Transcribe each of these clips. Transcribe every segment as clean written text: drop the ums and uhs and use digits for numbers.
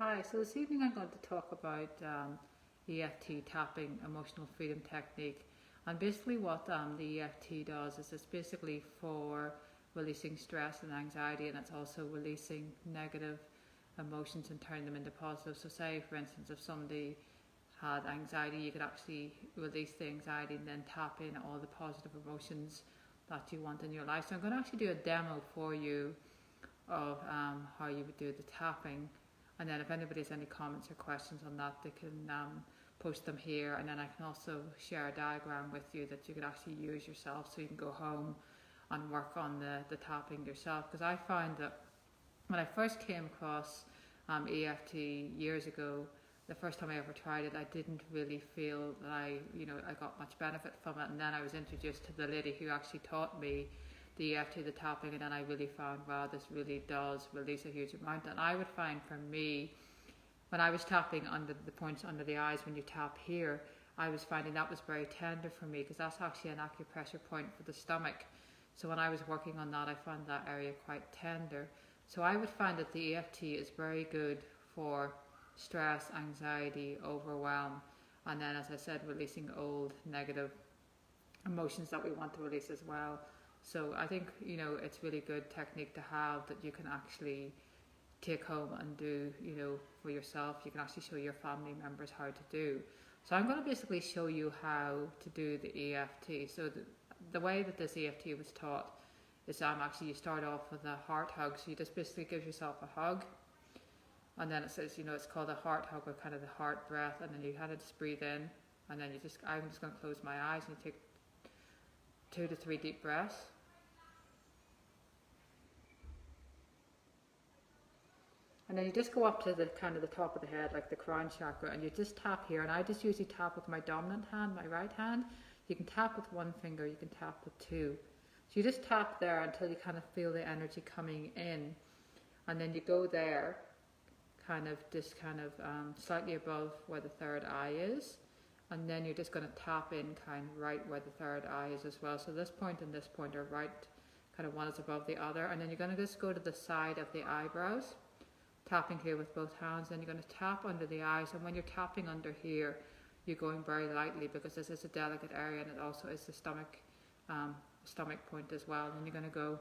Hi, so this evening I'm going to talk about EFT tapping, emotional freedom technique. And basically, what the EFT does is it's basically for releasing stress and anxiety, and it's also releasing negative emotions and turning them into positive. So, say for instance, if somebody had anxiety, you could actually release the anxiety and then tap in all the positive emotions that you want in your life. So, I'm going to actually do a demo for you of how you would do the tapping. And then if anybody has any comments or questions on that, they can post them here. And then I can also share a diagram with you that you could actually use yourself, so you can go home and work on the tapping yourself. Because I found that when I first came across EFT years ago, the first time I ever tried it, I didn't really feel that I got much benefit from it. And then I was introduced to the lady who actually taught me the EFT, the tapping, and then I really found, wow, this really does release a huge amount. And I would find for me, when I was tapping under the points under the eyes, when you tap here, I was finding that was very tender for me, because that's actually an acupressure point for the stomach. So when I was working on that, I found that area quite tender. So I would find that the EFT is very good for stress, anxiety, overwhelm, and then, as I said, releasing old negative emotions that we want to release as well. So I think, it's really good technique to have that you can actually take home and do, for yourself. You can actually show your family members how to do. So I'm going to basically show you how to do the EFT. So the way that this EFT was taught is actually you start off with a heart hug. So you just basically give yourself a hug. And then it says, it's called a heart hug, or kind of the heart breath. And then you kind of just breathe in. And then I'm just going to close my eyes, and you take 2 to 3 deep breaths. And then you just go up to the kind of the top of the head, like the crown chakra, and you just tap here. And I just usually tap with my dominant hand, my right hand. You can tap with 1 finger, you can tap with 2. So you just tap there until you kind of feel the energy coming in. And then you go there, slightly above where the third eye is. And then you're just going to tap in kind of right where the third eye is as well. So this point and this point are right, kind of one is above the other. And then you're going to just go to the side of the eyebrows, tapping here with both hands. Then you're going to tap under the eyes. And when you're tapping under here, you're going very lightly, because this is a delicate area, and it also is the stomach point as well. And then you're going to go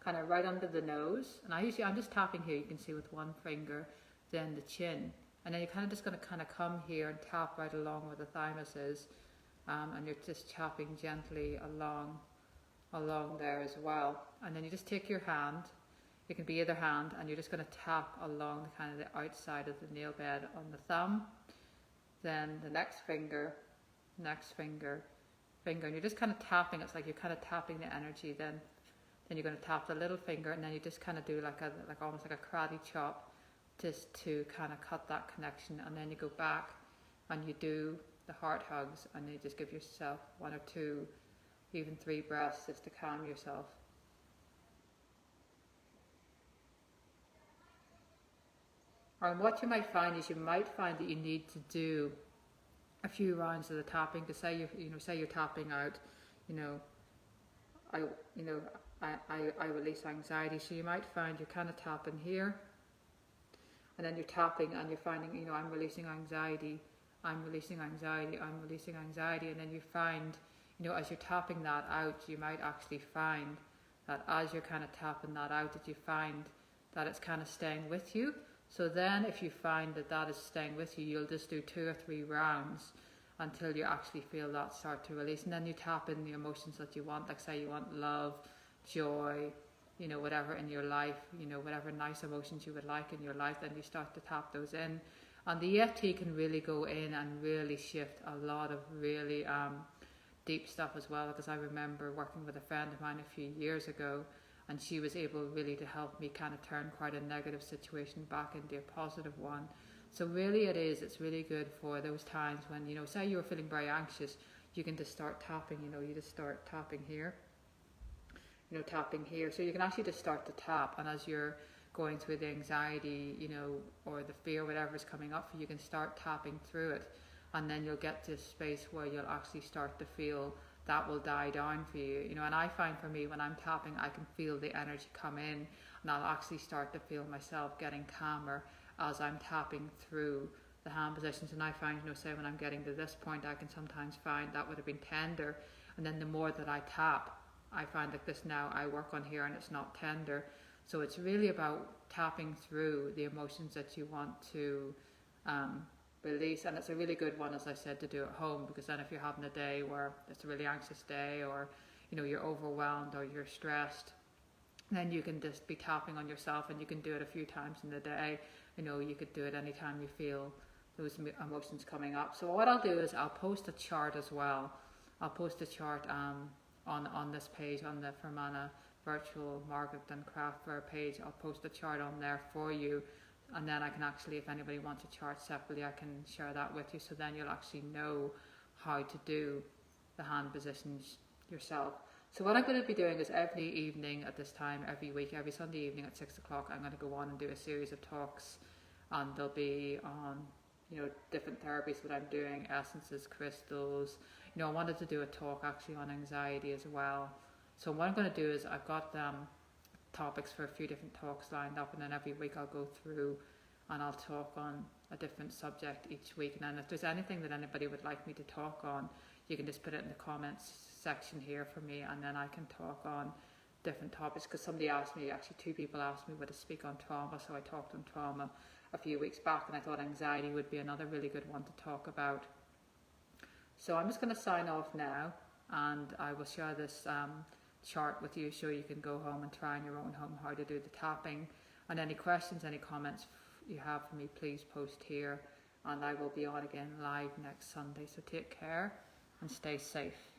kind of right under the nose. And I'm just tapping here, you can see, with 1 finger, then the chin. And then you're kind of just going to kind of come here and tap right along where the thymus is. And you're just tapping gently along there as well. And then you just take your hand, it can be either hand, and you're just going to tap along the kind of the outside of the nail bed on the thumb. Then the next finger, and you're just kind of tapping. It's like you're kind of tapping the energy. Then you're going to tap the little finger, and then you just kind of do like almost like a karate chop, just to kind of cut that connection. And then you go back and you do the heart hugs, and you just give yourself 1 or 2, even 3 breaths, just to calm yourself. And what you might find is that you need to do a few rounds of the tapping. To say you're tapping out, I release anxiety. So you might find you're kind of tapping here, and then you're tapping, and you're finding, I'm releasing anxiety, I'm releasing anxiety, I'm releasing anxiety. And then you find, as you're tapping that out, you might actually find that as you're kind of tapping that out, that you find that it's kind of staying with you. So then if you find that is staying with you, you'll just do 2 or 3 rounds until you actually feel that start to release. And then you tap in the emotions that you want, like say you want love, joy, whatever in your life, whatever nice emotions you would like in your life, then you start to tap those in. And the EFT can really go in and really shift a lot of really deep stuff as well, because I remember working with a friend of mine a few years ago, and she was able really to help me kind of turn quite a negative situation back into a positive one. So really it's really good for those times when, say you were feeling very anxious, you can just start tapping, you just start tapping here, tapping here. So you can actually just start to tap, and as you're going through the anxiety, or the fear, whatever's coming up for you, you can start tapping through it. And then you'll get to a space where you'll actually start to feel that will die down for you, and I find for me, when I'm tapping, I can feel the energy come in, and I'll actually start to feel myself getting calmer as I'm tapping through the hand positions. And I find, say when I'm getting to this point, I can sometimes find that would have been tender, and then the more that I tap, I find like this now I work on here and it's not tender. So it's really about tapping through the emotions that you want to release. And it's a really good one, as I said, to do at home, because then if you're having a day where it's a really anxious day, or you're overwhelmed or you're stressed, then you can just be tapping on yourself, and you can do it a few times in the day. You could do it anytime you feel those emotions coming up. So what I'll do is I'll post a chart as well. I'll post a chart on this page, on the Fermanagh Virtual Market and Craft Fair page. I'll post a chart on there for you, and then I can actually, if anybody wants a chart separately, I can share that with you, so then you'll actually know how to do the hand positions yourself. So what I'm going to be doing is every evening at this time, every week, every Sunday evening at 6 o'clock, I'm going to go on and do a series of talks, and they'll be on different therapies that I'm doing, essences, crystals. I wanted to do a talk actually on anxiety as well. So what I'm going to do is I've got topics for a few different talks lined up, and then every week I'll go through and I'll talk on a different subject each week. And then if there's anything that anybody would like me to talk on, you can just put it in the comments section here for me, and then I can talk on different topics. Because somebody asked me, actually 2 people asked me to speak on trauma, so I talked on trauma a few weeks back, and I thought anxiety would be another really good one to talk about. So I'm just going to sign off now, and I will share this chart with you so you can go home and try in your own home how to do the tapping. And any questions, any comments you have for me, please post here, and I will be on again live next Sunday. So take care and stay safe.